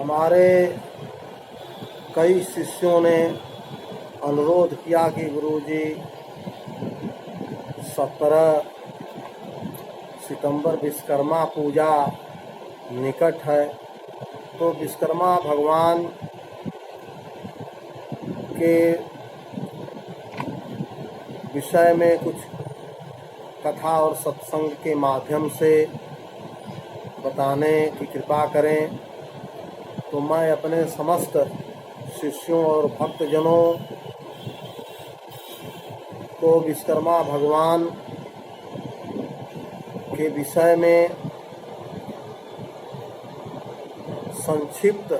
हमारे कई शिष्यों ने अनुरोध किया कि गुरुजी 17 सितंबर विश्वकर्मा पूजा निकट है, तो विश्वकर्मा भगवान के विषय में कुछ कथा और सत्संग के माध्यम से बताने की कृपा करें। तो मैं अपने समस्त शिष्यों और भक्तजनों को विश्वकर्मा भगवान के विषय में संक्षिप्त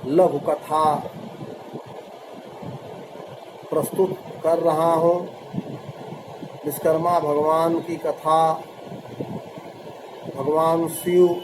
लघु कथा प्रस्तुत कर रहा हूँ। विश्वकर्मा भगवान की कथा भगवान शिव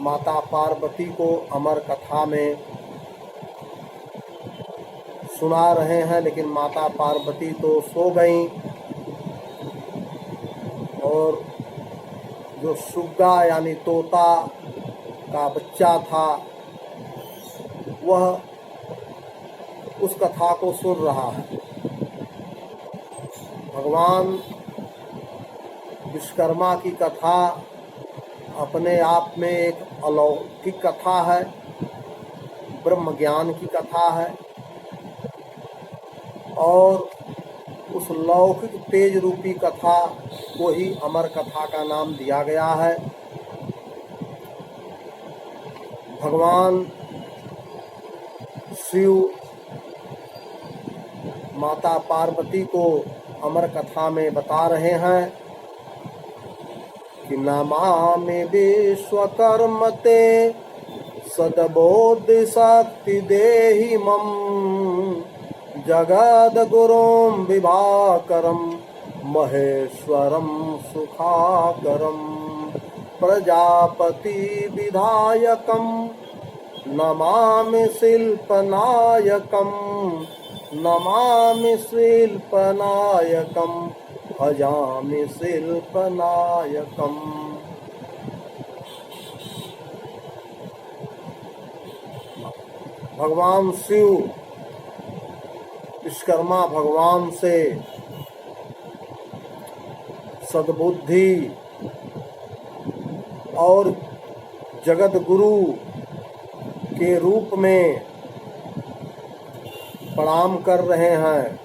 माता पार्वती को अमर कथा में सुना रहे हैं, लेकिन माता पार्वती तो सो गईं और जो सुग्गा यानी तोता का बच्चा था वह उस कथा को सुन रहा है। भगवान विश्वकर्मा की कथा अपने आप में एक अलौकिक कथा है, ब्रह्म ज्ञान की कथा है और उस लौकिक तेज रूपी कथा को ही अमर कथा का नाम दिया गया है। भगवान शिव माता पार्वती को अमर कथा में बता रहे हैं कि नमामि विश्वकर्म ते सद्बोधि शक्ति देहि मम जगद्गुरुं विभाकरं महेश्वरं सुखाकरं प्रजापति विधायकं नमामि शिल्पनायकं नमामि शिल्पनायकं भजामि शिल्पनायकम्। भगवान शिव विश्वकर्मा भगवान से सद्बुद्धि और जगत गुरु के रूप में प्रणाम कर रहे हैं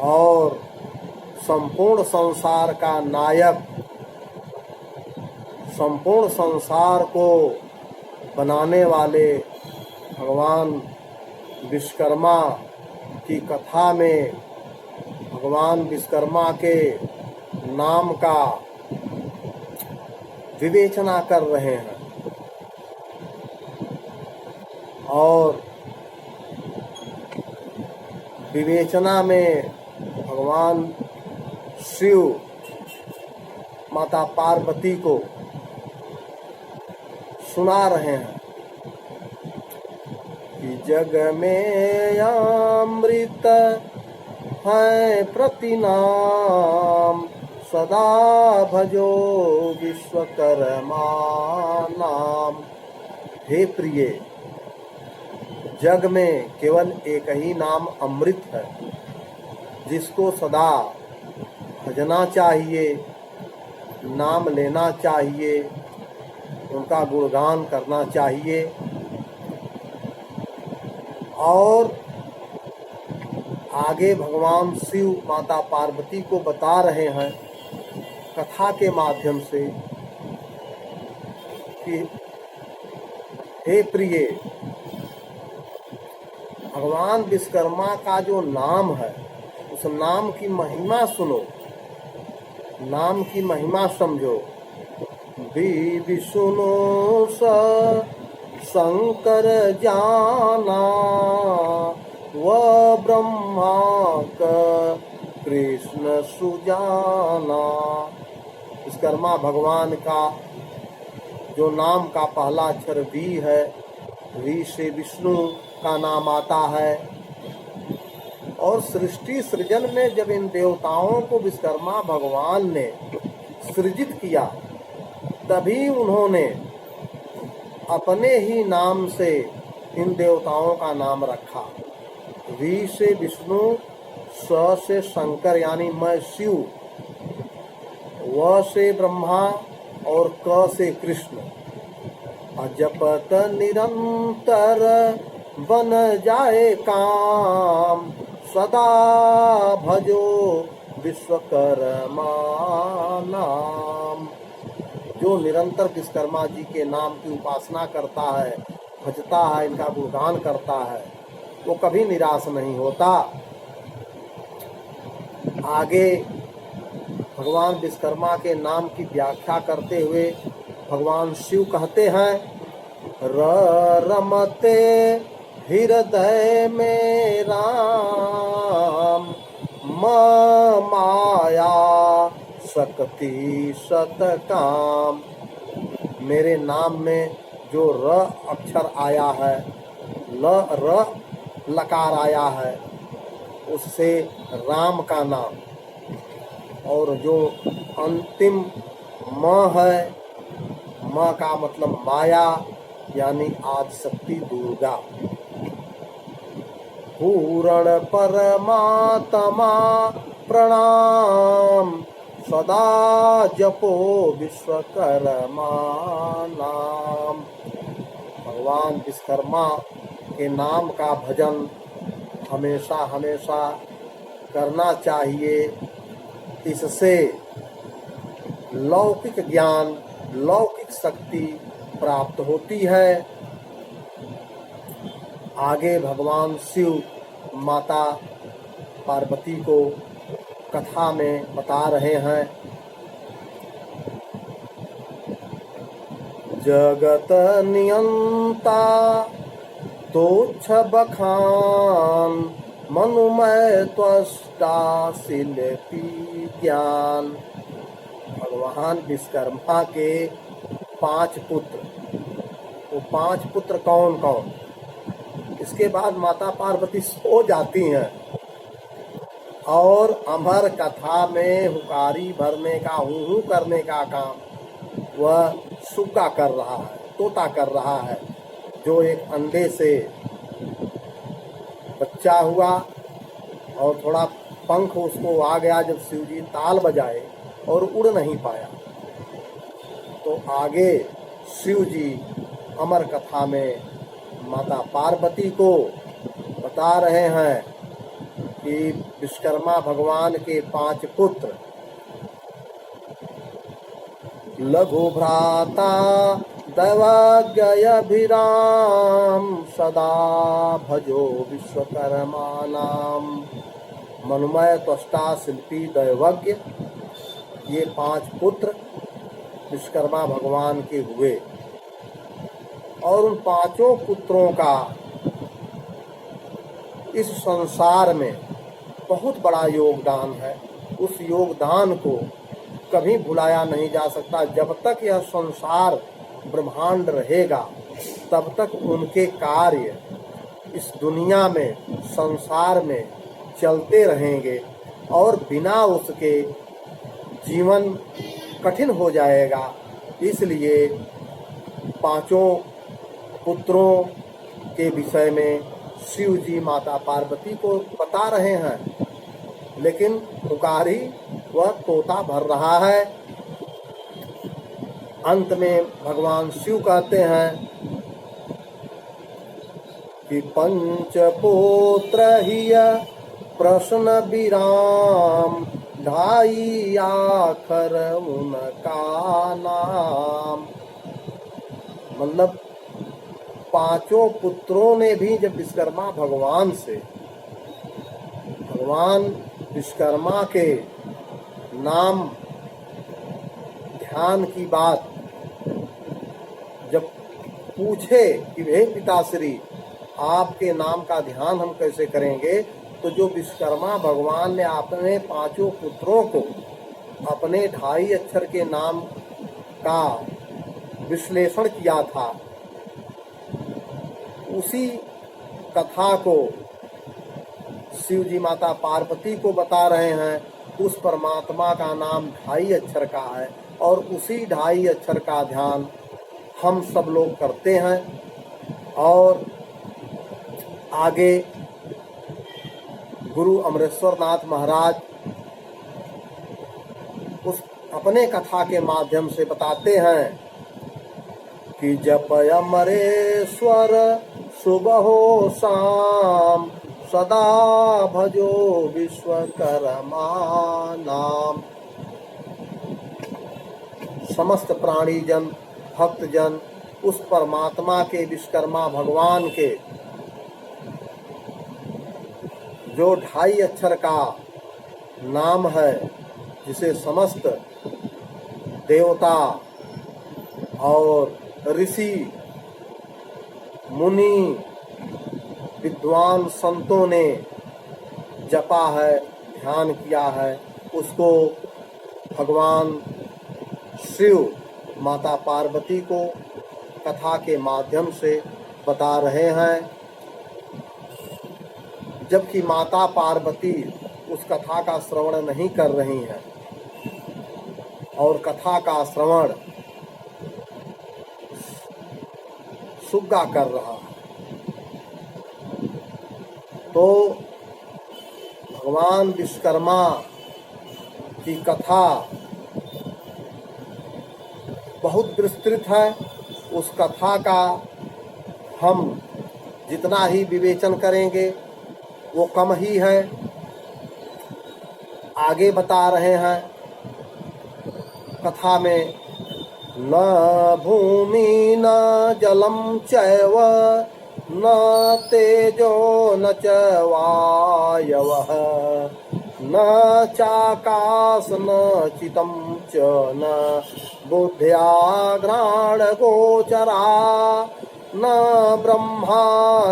और संपूर्ण संसार का नायक, संपूर्ण संसार को बनाने वाले भगवान विश्वकर्मा की कथा में भगवान विश्वकर्मा के नाम का विवेचना कर रहे हैं और विवेचना में भगवान शिव माता पार्वती को सुना रहे हैं कि जग में अमृत है प्रतिनाम सदा भजो विश्वकर्मा नाम। हे प्रिय, जग में केवल एक ही नाम अमृत है जिसको सदा भजना चाहिए, नाम लेना चाहिए, उनका गुणगान करना चाहिए। और आगे भगवान शिव माता पार्वती को बता रहे हैं कथा के माध्यम से कि हे प्रिय, भगवान विश्वकर्मा का जो नाम है उस नाम की महिमा सुनो, नाम की महिमा समझो। भी सुनो शंकर जाना वह ब्रह्मा का कृष्ण सुजाना। विश्वकर्मा भगवान का जो नाम का पहला अक्षर वी है, वी से विष्णु का नाम आता है। और सृष्टि सृजन में जब इन देवताओं को विश्वकर्मा भगवान ने सृजित किया, तभी उन्होंने अपने ही नाम से इन देवताओं का नाम रखा। वी से विष्णु, स से शंकर यानी मैं शिव, व से ब्रह्मा और क से कृष्ण। अजपत निरंतर बन जाए काम, सदा भजो विश्वकर्मा नाम। जो निरंतर विश्वकर्मा जी के नाम की उपासना करता है, भजता है, इनका गुणगान करता है, वो कभी निराश नहीं होता। आगे भगवान विश्वकर्मा के नाम की व्याख्या करते हुए भगवान शिव कहते हैं, रमते हृदय में राम, माया शक्ति सतकाम। मेरे नाम में जो र अक्षर आया है, र लकार आया है, उससे राम का नाम, और जो अंतिम म है, म का मतलब माया यानी आदिशक्ति दुर्गा। पूर्ण परमात्मा प्रणाम, सदा जपो विश्वकर्मा नाम। भगवान विश्वकर्मा के नाम का भजन हमेशा हमेशा करना चाहिए। इससे लौकिक ज्ञान, लौकिक शक्ति प्राप्त होती है। आगे भगवान शिव माता पार्वती को कथा में बता रहे हैं, जगत नियंता तोच्छ बखान, मनुमय त्वष्टा शिल्पी ज्ञान। भगवान विश्वकर्मा के 5 पुत्र, वो 5 पुत्र कौन कौन? इसके बाद माता पार्वती सो जाती हैं और अमर कथा में हुकारी भरने का, हूँ करने का काम वह सुग्गा कर रहा है, तोता कर रहा है, जो एक अंडे से बच्चा हुआ और थोड़ा पंख उसको आ गया जब शिवजी ताल बजाए और उड़ नहीं पाया। तो आगे शिवजी अमर कथा में माता पार्वती को बता रहे हैं कि विश्वकर्मा भगवान के 5 पुत्र, लघु भ्राता दैवज्ञभिराम, सदा भजो विश्वकर्मा नाम। मनुमय त्वष्टा शिल्पी दैवज्ञ, ये 5 पुत्र विश्वकर्मा भगवान के हुए। और उन 5 पुत्रों का इस संसार में बहुत बड़ा योगदान है। उस योगदान को कभी भुलाया नहीं जा सकता। जब तक यह संसार ब्रह्मांड रहेगा तब तक उनके कार्य इस दुनिया में, संसार में चलते रहेंगे और बिना उसके जीवन कठिन हो जाएगा। इसलिए 5 पुत्रों के विषय में शिव जी माता पार्वती को बता रहे हैं, लेकिन पुकारी वह तोता भर रहा है। अंत में भगवान शिव कहते हैं कि पंचपुत्र ही प्रश्न विराम, ढाई आखर उनका नाम। मतलब 5 पुत्रों ने भी जब विश्वकर्मा भगवान से, भगवान विश्वकर्मा के नाम ध्यान की बात जब पूछे कि हे पिताश्री आपके नाम का ध्यान हम कैसे करेंगे, तो जो विश्वकर्मा भगवान ने अपने 5 पुत्रों को अपने 2.5 अक्षर के नाम का विश्लेषण किया था, उसी कथा को शिव जी माता पार्वती को बता रहे हैं। उस परमात्मा का नाम 2.5 अक्षर का है और उसी 2.5 अक्षर का ध्यान हम सब लोग करते हैं। और आगे गुरु अमरेश्वर नाथ महाराज उस अपने कथा के माध्यम से बताते हैं कि जप अमरेश्वर सुबह शाम सदा भजो विश्वकर्मा नाम। समस्त प्राणीजन भक्तजन उस परमात्मा के विश्वकर्मा भगवान के जो 2.5 अक्षर का नाम है, जिसे समस्त देवता और ऋषि मुनि विद्वान संतों ने जपा है, ध्यान किया है, उसको भगवान शिव माता पार्वती को कथा के माध्यम से बता रहे हैं। जबकि माता पार्वती उस कथा का श्रवण नहीं कर रही हैं और कथा का श्रवण सुग्गा कर रहा है, तो भगवान विश्वकर्मा की कथा बहुत विस्तृत है। उस कथा का हम जितना ही विवेचन करेंगे वो कम ही है। आगे बता रहे हैं कथा में, न भूमि न जलम चैव न तेजो न च वायवः न चाकाश न चितं च न बुद्ध्या घ्राण गोचरा न ब्रह्मा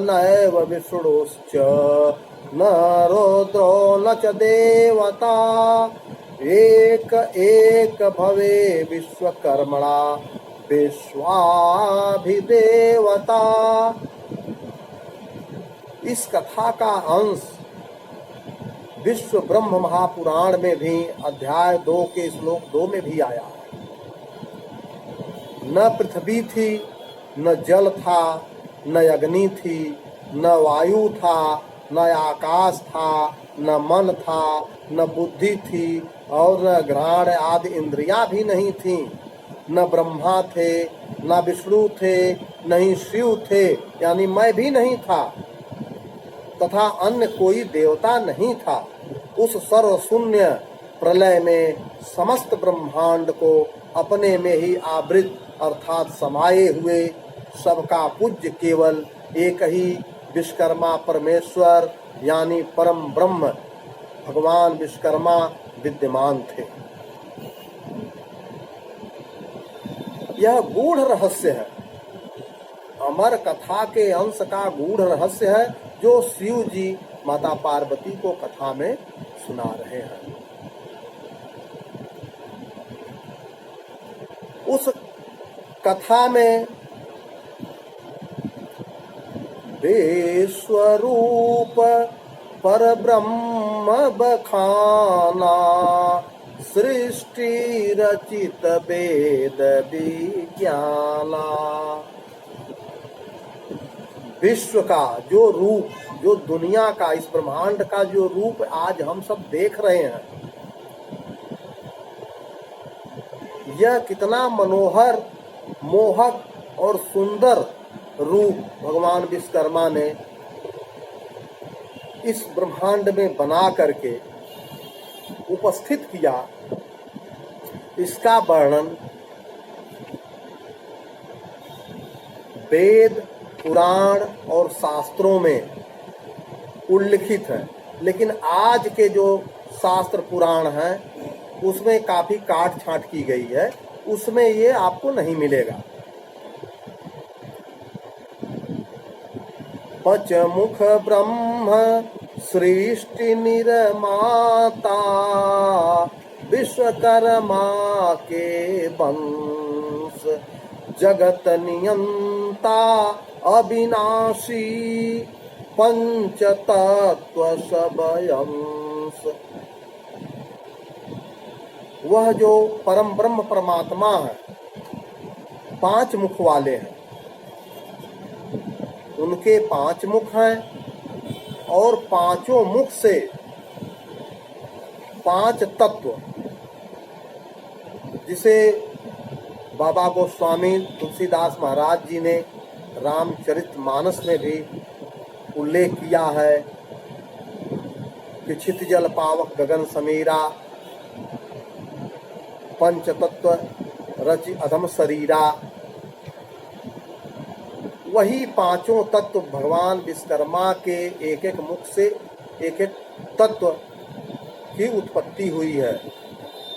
नैव विष्णुश्च न रुद्रो न च देवता एक एक भवे विश्वकर्मणा विश्वाभिदेवता। इस कथा का अंश विश्व ब्रह्म महापुराण में भी अध्याय 2 के श्लोक 2 में भी आया है। न पृथ्वी थी, न जल था, न अग्नि थी, न वायु था, न आकाश था, न मन था, न बुद्धि थी और न घ्राण आदि इंद्रियां भी नहीं थी। न ब्रह्मा थे, न विष्णु थे, न ही शिव थे, यानी मैं भी नहीं था, तथा अन्य कोई देवता नहीं था। उस सर्व शून्य प्रलय में समस्त ब्रह्मांड को अपने में ही आवृत अर्थात समाये हुए सबका पूज्य केवल एक ही विश्वकर्मा परमेश्वर यानी परम ब्रह्म भगवान विश्वकर्मा विद्यमान थे। यह गूढ़ रहस्य है, अमर कथा के अंश का गूढ़ रहस्य है, जो शिव जी माता पार्वती को कथा में सुना रहे हैं। उस कथा में विश्वरूप परब्रह्म बखाना सृष्टि रचित वेद विज्ञाना। विश्व का जो रूप, जो दुनिया का, इस ब्रह्मांड का जो रूप आज हम सब देख रहे हैं, यह कितना मनोहर, मोहक और सुंदर रूप भगवान विश्वकर्मा ने इस ब्रह्मांड में बना करके उपस्थित किया, इसका वर्णन वेद, पुराण और शास्त्रों में उल्लिखित है। लेकिन आज के जो शास्त्र पुराण हैं उसमें काफी काट छांट की गई है, उसमें ये आपको नहीं मिलेगा। पंचमुख ब्रह्म सृष्टि निर्माता विश्वकर्मा के वंश जगत नियंता अविनाशी पंच तत्व सबयंश। वह जो परम ब्रह्म परमात्मा है 5 मुख वाले हैं। उनके 5 मुख हैं और 5 मुख से 5 तत्व, जिसे बाबा गोस्वामी तुलसीदास महाराज जी ने रामचरितमानस में भी उल्लेख किया है कि छित जल पावक गगन समीरा, पंच तत्व रचि अधम शरीरा। वही 5 तत्व भगवान विश्वकर्मा के एक एक मुख से एक एक तत्व की उत्पत्ति हुई है,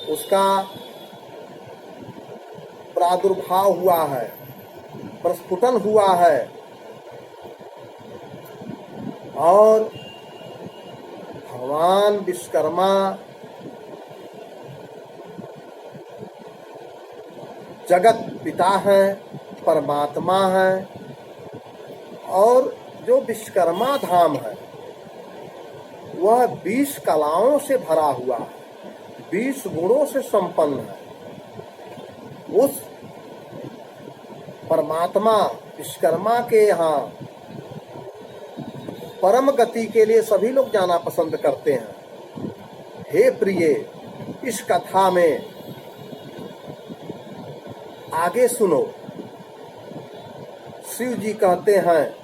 उसका प्रादुर्भाव हुआ है, प्रस्फुटन हुआ है। और भगवान विश्वकर्मा जगत पिता हैं, परमात्मा हैं, और जो विश्वकर्मा धाम है वह 20 कलाओं से भरा हुआ है, 20 गुणों से संपन्न है। उस परमात्मा विश्वकर्मा के यहाँ परम गति के लिए सभी लोग जाना पसंद करते हैं। हे प्रिय, इस कथा में आगे सुनो। शिव जी कहते हैं,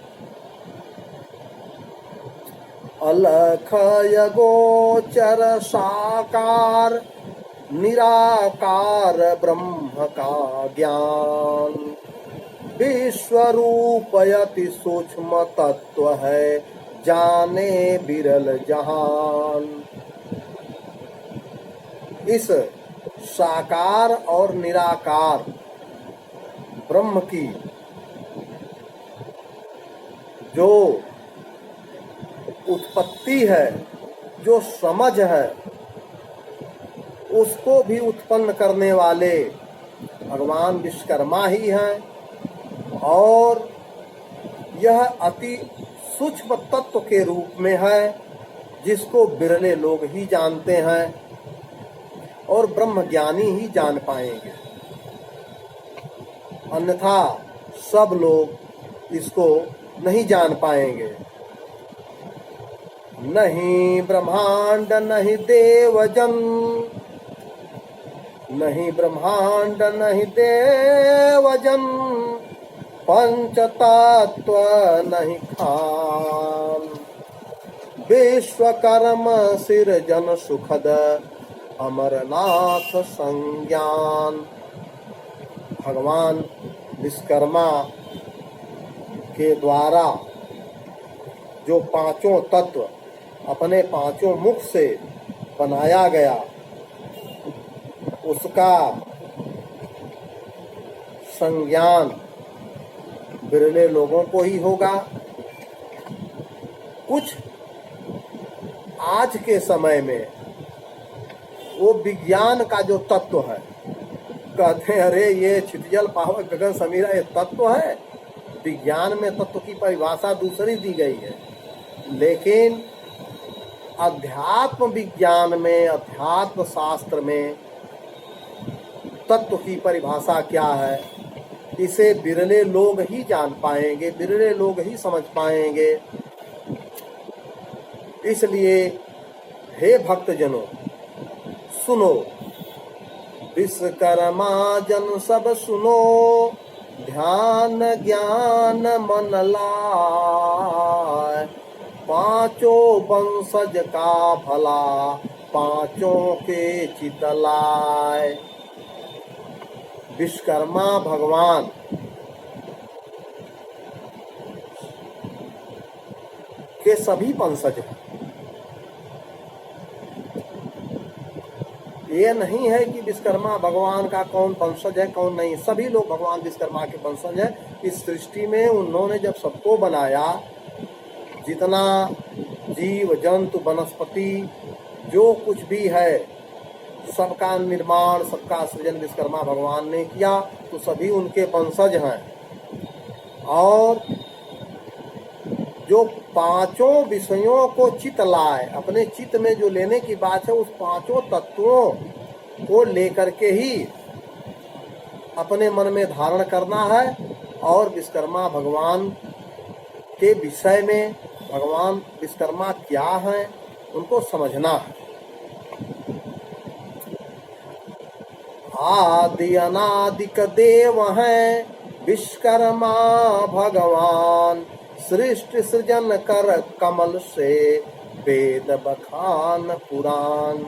अलख गोचर साकार निराकार ब्रह्म का ज्ञान, विश्वरूपयति सूक्ष्म तत्व है, जाने बिरल जहान। इस साकार और निराकार ब्रह्म की जो उत्पत्ति है, जो समझ है, उसको भी उत्पन्न करने वाले भगवान विश्वकर्मा ही हैं। और यह अति सूक्ष्म तत्व के रूप में है, जिसको बिरले लोग ही जानते हैं और ब्रह्म ज्ञानी ही जान पाएंगे, अन्यथा सब लोग इसको नहीं जान पाएंगे। नहीं ब्रह्मांड नहीं देवजन, नहीं ब्रह्मांड नहीं देवजन, पंच तत्व नहीं खान, विश्वकर्म सिरजन सुखद अमरनाथ संज्ञान। भगवान विश्वकर्मा के द्वारा जो 5 तत्व अपने 5 मुख से बनाया गया, उसका संज्ञान बिरले लोगों को ही होगा। कुछ आज के समय में वो विज्ञान का जो तत्व है, कहते हैं अरे ये छितजल पावक गगन समीरा ये तत्व है। विज्ञान में तत्व की परिभाषा दूसरी दी गई है, लेकिन अध्यात्म विज्ञान में, अध्यात्म शास्त्र में तत्व की परिभाषा क्या है, इसे बिरले लोग ही जान पाएंगे, बिरले लोग ही समझ पाएंगे। इसलिए हे भक्तजनों, सुनो, विश्वकर्मा जन सब सुनो, ध्यान ज्ञान मन लाए, 5 वंशज का भला 5 के चितलाए। विश्वकर्मा भगवान के सभी वंशज हैं। ये नहीं है कि विश्वकर्मा भगवान का कौन वंशज है कौन नहीं, सभी लोग भगवान विश्वकर्मा के वंशज हैं। इस सृष्टि में उन्होंने जब सबको बनाया, जितना जीव जंतु वनस्पति जो कुछ भी है, सबका निर्माण, सबका सृजन विश्वकर्मा भगवान ने किया, तो सभी उनके वंशज हैं। और जो 5 विषयों को चित लाए, अपने चित्त में जो लेने की बात है, उस 5 तत्वों को लेकर के ही अपने मन में धारण करना है और विश्वकर्मा भगवान के विषय में, भगवान विश्वकर्मा क्या हैं, उनको समझना है। आदि अनादिक देव हैं विश्वकर्मा भगवान, सृष्टि सृजन कर कमल से वेद बखान पुराण।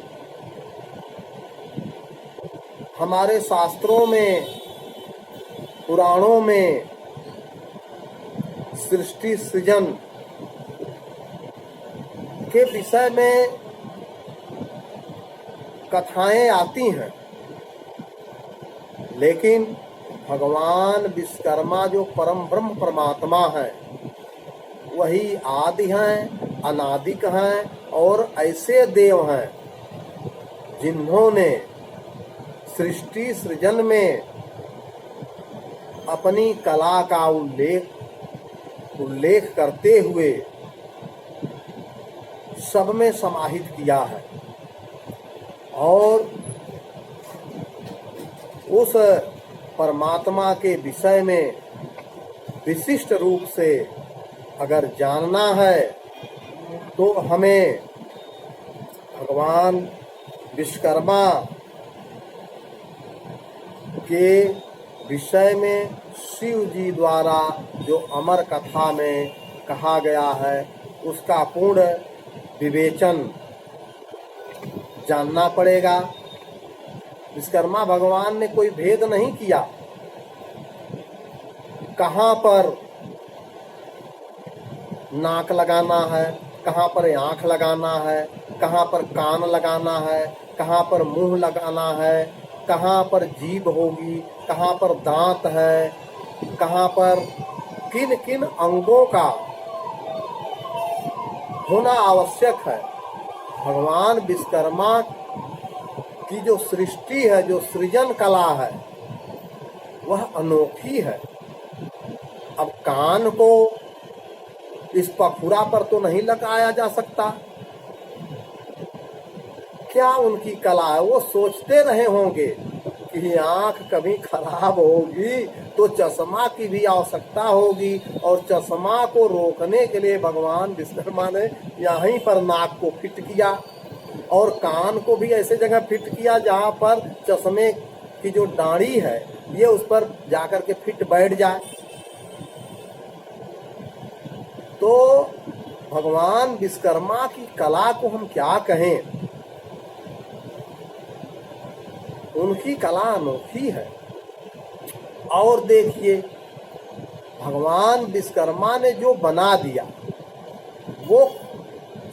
हमारे शास्त्रों में, पुराणों में सृष्टि सृजन के विषय में कथाएं आती हैं, लेकिन भगवान विश्वकर्मा जो परम ब्रह्म परमात्मा है, वही आदि हैं, अनादिक हैं और ऐसे देव हैं जिन्होंने सृष्टि सृजन में अपनी कला का उल्लेख करते हुए सब में समाहित किया है। और उस परमात्मा के विषय में विशिष्ट रूप से अगर जानना है तो हमें भगवान विश्वकर्मा के विषय में शिव जी द्वारा जो अमर कथा में कहा गया है उसका पूर्ण विवेचन जानना पड़ेगा। विश्वकर्मा भगवान ने कोई भेद नहीं किया, कहाँ पर नाक लगाना है, कहाँ पर आँख लगाना है, कहाँ पर कान लगाना है, कहाँ पर मुंह लगाना है, कहाँ पर जीभ होगी, कहाँ पर दांत है, कहाँ पर किन किन अंगों का होना आवश्यक है। भगवान विश्वकर्मा की जो सृष्टि है, जो सृजन कला है, वह अनोखी है। अब कान को इस पखुरा पर तो नहीं लगाया जा सकता, क्या उनकी कला है। वो सोचते रहे होंगे कि आंख कभी खराब होगी तो चश्मा की भी आवश्यकता होगी, और चश्मा को रोकने के लिए भगवान विश्वकर्मा ने यहीं पर नाक को फिट किया और कान को भी ऐसे जगह फिट किया जहां पर चश्मे की जो डांडी है ये उस पर जाकर के फिट बैठ जाए। तो भगवान विश्वकर्मा की कला को हम क्या कहें, उनकी कला अनोखी है। और देखिए, भगवान विश्वकर्मा ने जो बना दिया वो